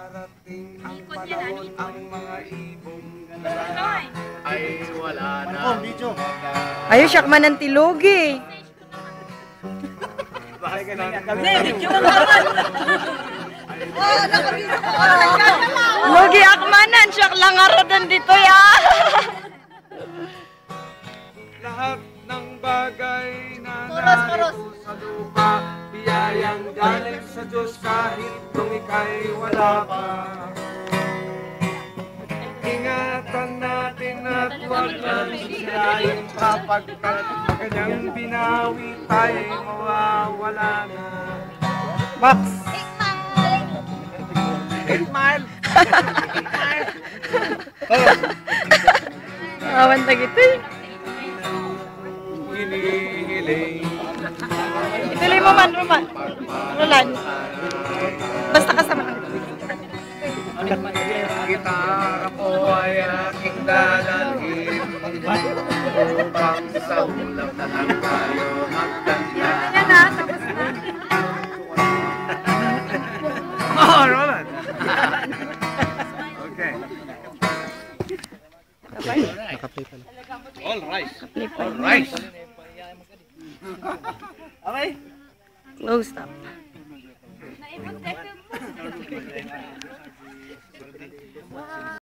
darating ang panahon, ang mga ibong nalalaki ay wala na. Ayun, siyak man ng tilugi. Lugi akmanan, siyak lang aradan dito ya. Lahat ng bagay na narito sa lupa, biyayang galing sa Diyos kahit nung ika'y wala pa. Ingatan natin at huwag nang sisirain sapagkat kanyang binawi tayo'y mawawala na. Box. 8 mile! Awan ta gitu. Hinihiling Ituloy mo man, Roland. Basta kasama ka. gitara ko ay aking dadalhin upang sa ulap na lang tayo magkanta. Yan na, tapos na. Oh, Roland! Okay. All right. All right. Okay. Close up. Wow.